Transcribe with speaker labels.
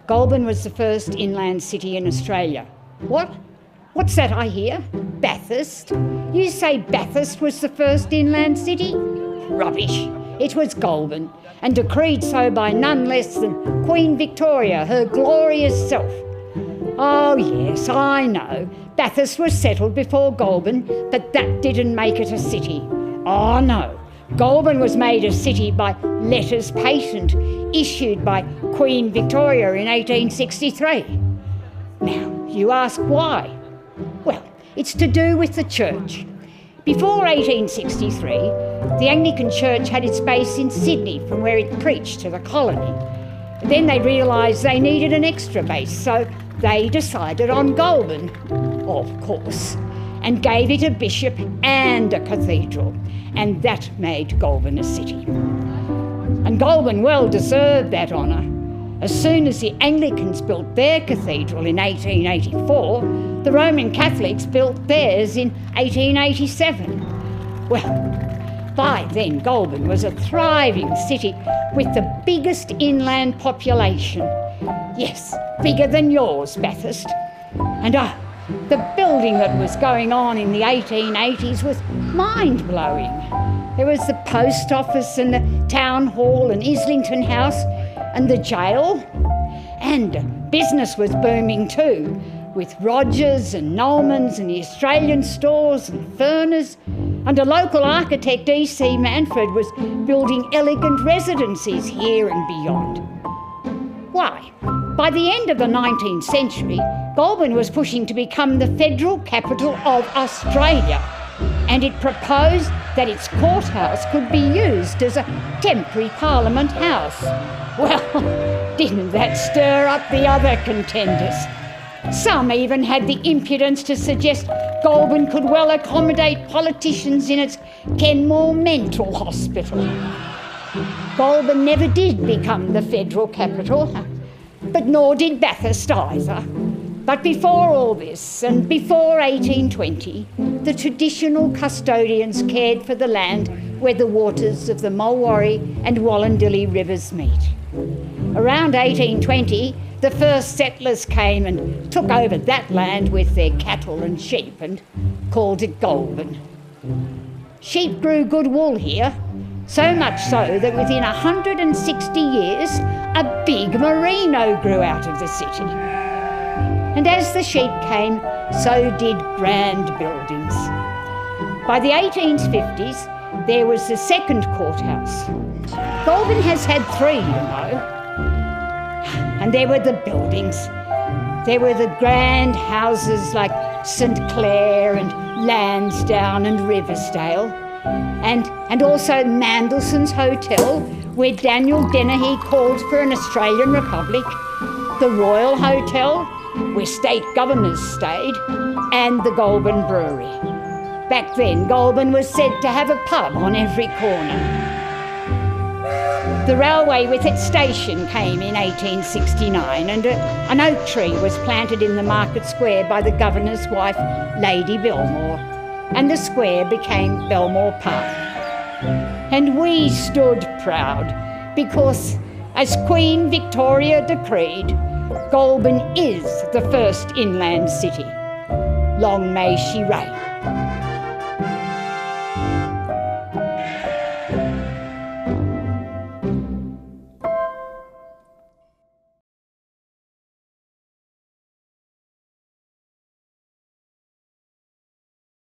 Speaker 1: Goulburn was the first inland city in Australia. What? What's that I hear? Bathurst? You say Bathurst was the first inland city? Rubbish. It was Goulburn, and decreed so by none less than Queen Victoria, her glorious self. Oh yes, I know. Bathurst was settled before Goulburn, but that didn't make it a city. Oh no. Goulburn was made a city by letters patent issued by Queen Victoria in 1863. Now, you ask why? Well, it's to do with the church. Before 1863, the Anglican Church had its base in Sydney, from where it preached to the colony. Then they realised they needed an extra base, so they decided on Goulburn, of course, and gave it a bishop and a cathedral, and that made Goulburn a city. And Goulburn well deserved that honour. As soon as the Anglicans built their cathedral in 1884, the Roman Catholics built theirs in 1887. Well, by then Goulburn was a thriving city with the biggest inland population. Yes, bigger than yours, Bathurst. And the building that was going on in the 1880s was mind-blowing. There was the post office and the town hall and Islington House and the jail. And business was booming too, with Rogers and Nolman's and the Australian stores and Furners. And a local architect, E.C. Manfred, was building elegant residences here and beyond. Why? By the end of the 19th century, Goulburn was pushing to become the federal capital of Australia, and it proposed that its courthouse could be used as a temporary parliament house. Well, didn't that stir up the other contenders? Some even had the impudence to suggest Goulburn could well accommodate politicians in its Kenmore Mental Hospital. Goulburn never did become the federal capital, but nor did Bathurst either. But before all this, and before 1820, the traditional custodians cared for the land where the waters of the Mulwaree and Wallandilly rivers meet. Around 1820, the first settlers came and took over that land with their cattle and sheep and called it Goulburn. Sheep grew good wool here, so much so that within 160 years, a big merino grew out of the city. And as the sheep came, so did grand buildings. By the 1850s, there was the second courthouse. Goulburn has had three, you know. And there were the buildings. There were the grand houses like St Clair and Lansdowne and Riversdale, and also Mandelson's Hotel, where Daniel Dennehy called for an Australian Republic, the Royal Hotel, where state governors stayed, and the Goulburn Brewery. Back then, Goulburn was said to have a pub on every corner. The railway with its station came in 1869, and an oak tree was planted in the market square by the governor's wife, Lady Belmore, and the square became Belmore Park. And we stood proud because, as Queen Victoria decreed, Goulburn is the first inland city. Long may she reign.